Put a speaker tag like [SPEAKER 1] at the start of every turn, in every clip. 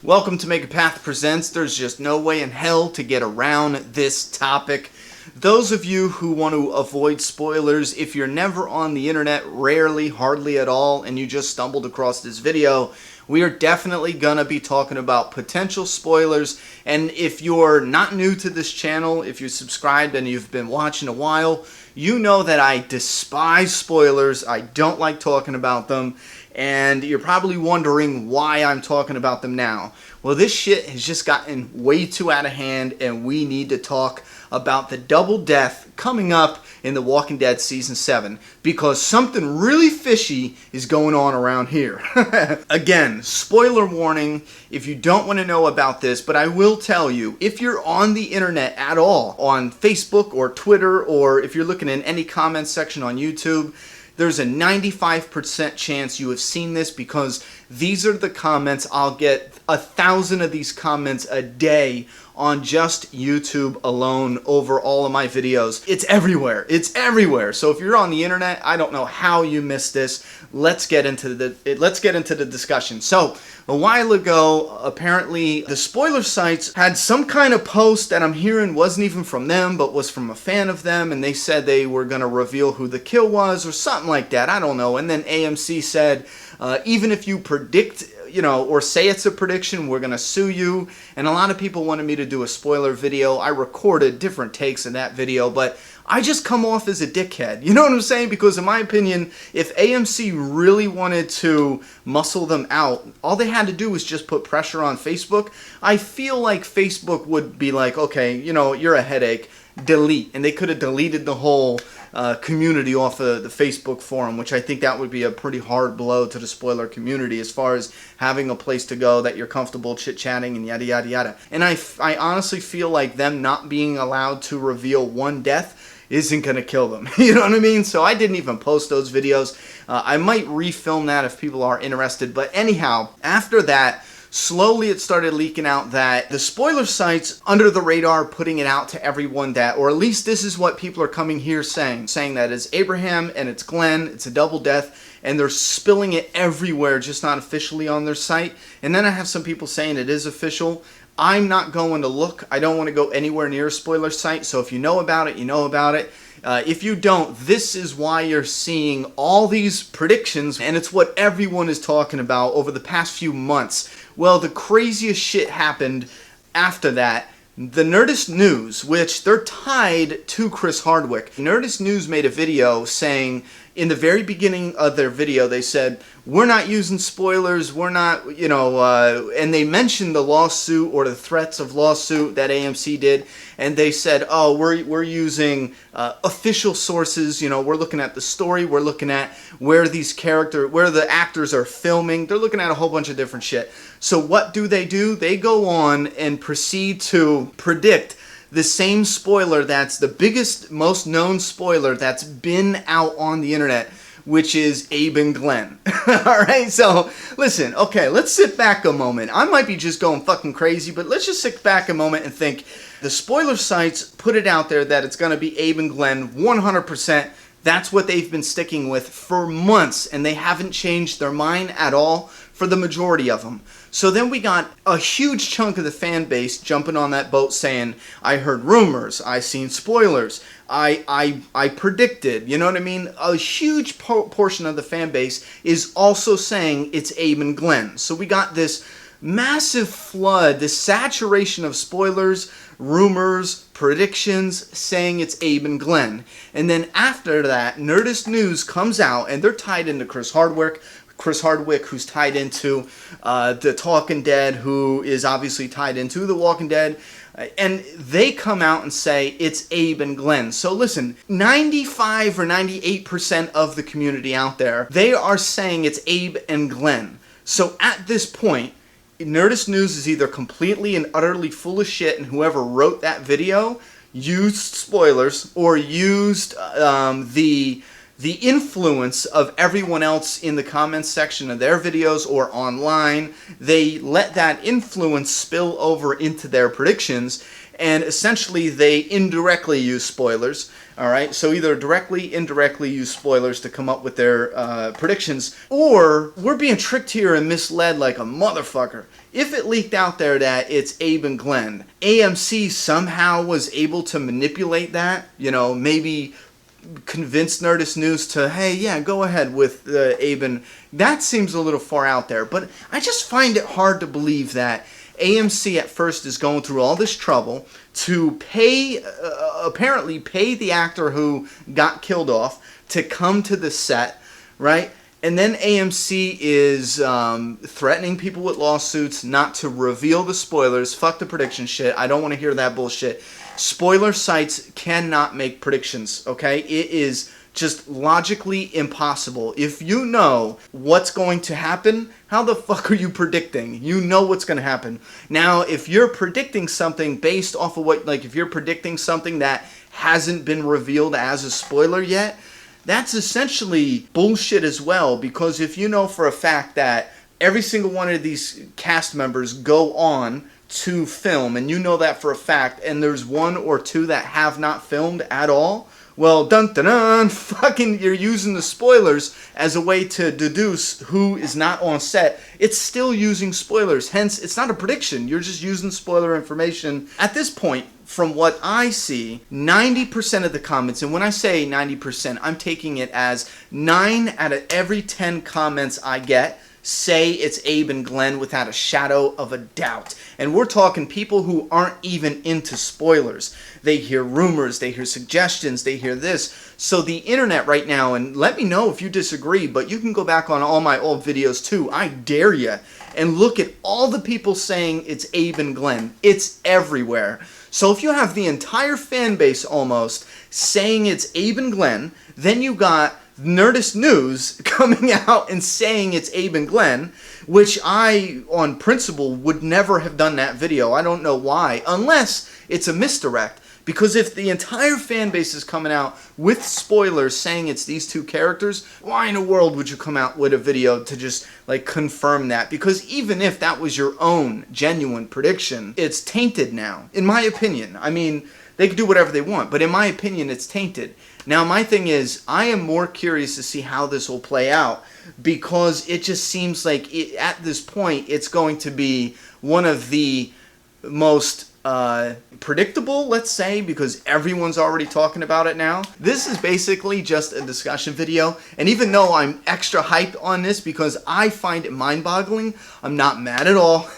[SPEAKER 1] Welcome to Make a Path Presents. There's just no way in hell to get around this topic. Those of you who want to avoid spoilers, if you're never on the internet, rarely, hardly at all, and you just stumbled across this video, we are definitely going to be talking about potential spoilers. And if you're not new to this channel, if you're subscribed and you've been watching a while, you know that I despise spoilers. I don't like talking about them. And you're probably wondering why I'm talking about them now. Well, this shit has just gotten way too out of hand, and we need to talk about the double death coming up in The Walking Dead Season 7, because something really fishy is going on around here. Again, spoiler warning if you don't want to know about this, but I will tell you, if you're on the internet at all, on Facebook or Twitter, or if you're looking in any comment section on YouTube, there's a 95% chance you have seen this, because these are the comments. I'll get 1,000 of these comments a day on just YouTube alone over all of my videos. It's everywhere. It's everywhere. So if you're on the internet, I don't know how you missed this. Let's get into the discussion. So a while ago, apparently the spoiler sites had some kind of post that I'm hearing wasn't even from them, but was from a fan of them, and they said they were going to reveal who the kill was or something like that. I don't know. And then AMC said, even if you predict, or say it's a prediction, we're going to sue you. And a lot of people wanted me to do a spoiler video. I recorded different takes in that video, but I just come off as a dickhead. You know what I'm saying? Because in my opinion, if AMC really wanted to muscle them out, all they had to do was just put pressure on Facebook. I feel like Facebook would be like, okay, you're a headache, delete. And they could have deleted the whole community off of the Facebook forum, which I think that would be a pretty hard blow to the spoiler community as far as having a place to go that you're comfortable chit-chatting and yada yada yada. And I honestly feel like them not being allowed to reveal one death isn't going to kill them. You know what I mean? So I didn't even post those videos. I might refilm that if people are interested. But anyhow, after that, slowly it started leaking out that the spoiler sites under the radar putting it out to everyone that, or at least this is what people are coming here saying that it's Abraham and it's Glenn, it's a double death, and they're spilling it everywhere, just not officially on their site. And then I have some people saying it is official. I'm not going to look. I don't want to go anywhere near a spoiler site. So if you know about it, you know about it. If you don't, this is why you're seeing all these predictions, and it's what everyone is talking about over the past few months. Well, the craziest shit happened after that. The Nerdist News, which they're tied to Chris Hardwick. Nerdist News made a video saying, in the very beginning of their video, they said, we're not using spoilers, we're not, and they mentioned the lawsuit or the threats of lawsuit that AMC did, and they said, oh, we're using official sources, we're looking at the story, we're looking at where the actors are filming, they're looking at a whole bunch of different shit. So what do? They go on and proceed to predict the same spoiler that's the biggest, most known spoiler that's been out on the internet, which is Abe and Glenn. Alright, so listen, okay, let's sit back a moment. I might be just going fucking crazy, but let's just sit back a moment and think. The spoiler sites put it out there that it's going to be Abe and Glenn 100%. That's what they've been sticking with for months, and they haven't changed their mind at all for the majority of them. So then we got a huge chunk of the fan base jumping on that boat saying, I heard rumors, I seen spoilers, I predicted, you know what I mean? A huge portion of the fan base is also saying it's Abe and Glenn. So we got this massive flood, this saturation of spoilers, rumors, predictions saying it's Abe and Glenn. And then after that, Nerdist News comes out, and they're tied into Chris Hardwick, who's tied into The Talking Dead, who is obviously tied into The Walking Dead. And they come out and say it's Abe and Glenn. So listen, 95 or 98% of the community out there, they are saying it's Abe and Glenn. So at this point, Nerdist News is either completely and utterly full of shit, and whoever wrote that video used spoilers or used the influence of everyone else in the comments section of their videos or online. They let that influence spill over into their predictions, and essentially they indirectly use spoilers. All right, so either directly, indirectly use spoilers to come up with their predictions, or we're being tricked here and misled like a motherfucker. If it leaked out there that it's Abe and Glenn, AMC somehow was able to manipulate that, you know, maybe convince Nerdist News to, hey, yeah, go ahead with Abe and... That seems a little far out there, but I just find it hard to believe that AMC at first is going through all this trouble to pay, apparently pay the actor who got killed off to come to the set, right? And then AMC is threatening people with lawsuits not to reveal the spoilers. Fuck the prediction shit. I don't want to hear that bullshit. Spoiler sites cannot make predictions, okay? It is just logically impossible. If you know what's going to happen, how the fuck are you predicting? You know what's going to happen. Now, if you're predicting something based off of what, like if you're predicting something that hasn't been revealed as a spoiler yet, that's essentially bullshit as well, because if you know for a fact that every single one of these cast members go on to film, and you know that for a fact, and there's one or two that have not filmed at all, well, dun dun dun, fucking, you're using the spoilers as a way to deduce who is not on set. It's still using spoilers, hence, it's not a prediction. You're just using spoiler information. At this point, from what I see, 90% of the comments, and when I say 90%, I'm taking it as 9 out of every 10 comments I get say it's Abe and Glenn without a shadow of a doubt. And we're talking people who aren't even into spoilers. They hear rumors, they hear suggestions, they hear this. So the internet right now, and let me know if you disagree, but you can go back on all my old videos too, I dare you, and look at all the people saying it's Abe and Glenn. It's everywhere. So if you have the entire fan base almost saying it's Abe and Glenn, then you got Nerdist News coming out and saying it's Abe and Glenn, which I, on principle, would never have done that video. I don't know why, unless it's a misdirect. Because if the entire fan base is coming out with spoilers saying it's these two characters, why in the world would you come out with a video to just like confirm that? Because even if that was your own genuine prediction, it's tainted now, in my opinion. I mean, they can do whatever they want, but in my opinion, it's tainted. Now, my thing is, I am more curious to see how this will play out, because it just seems like at this point, it's going to be one of the most predictable, let's say, because everyone's already talking about it now. This is basically just a discussion video, and even though I'm extra hyped on this because I find it mind-boggling, I'm not mad at all.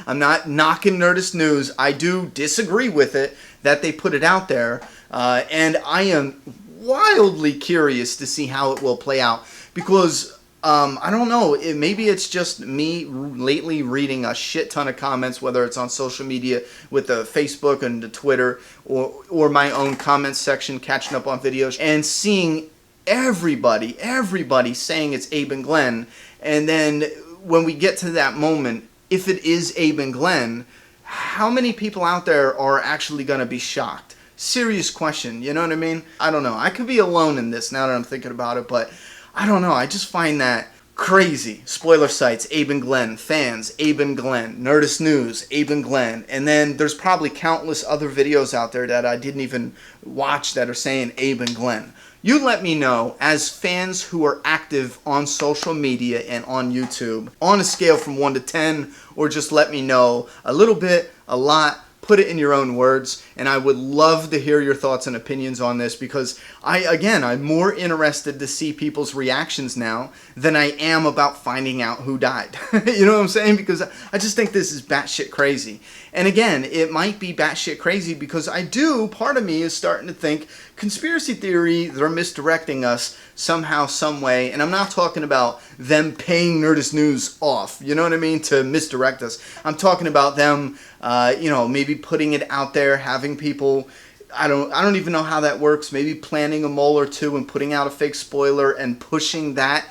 [SPEAKER 1] I'm not knocking Nerdist News. I do disagree with it that they put it out there, and I am wildly curious to see how it will play out, because I don't know, maybe it's just me lately reading a shit ton of comments, whether it's on social media with the Facebook and the Twitter, or my own comments section, catching up on videos, and seeing everybody saying it's Abe and Glenn. And then when we get to that moment, if it is Abe and Glenn, how many people out there are actually going to be shocked? Serious question, you know what I mean? I don't know. I could be alone in this now that I'm thinking about it, but I don't know. I just find that crazy. Spoiler sites, Abe and Glenn. Fans, Abe and Glenn. Nerdist News, Abe and Glenn. And then there's probably countless other videos out there that I didn't even watch that are saying Abe and Glenn. You let me know, as fans who are active on social media and on YouTube, on a scale from 1 to 10, or just let me know a little bit, a lot. Put it in your own words, and I would love to hear your thoughts and opinions on this, because I'm more interested to see people's reactions now than I am about finding out who died. You know what I'm saying? Because I just think this is batshit crazy. And again, it might be batshit crazy because part of me is starting to think conspiracy theory, they're misdirecting us somehow, some way. And I'm not talking about them paying Nerdist News off, you know what I mean, to misdirect us. I'm talking about them, maybe putting it out there, having people, I don't even know how that works, maybe planting a mole or two and putting out a fake spoiler and pushing that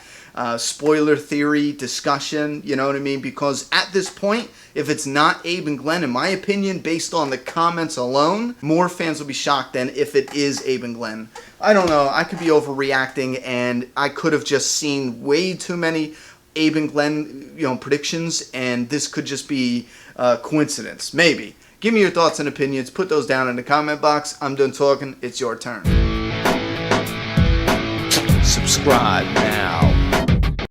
[SPEAKER 1] spoiler theory discussion, you know what I mean? Because at this point, if it's not Abe and Glenn, in my opinion, based on the comments alone, more fans will be shocked than if it is Abe and Glenn. I don't know, I could be overreacting, and I could have just seen way too many Abe and Glenn, predictions, and this could just be coincidence, maybe. Give me your thoughts and opinions. Put those down in the comment box. I'm done talking. It's your turn. Subscribe now.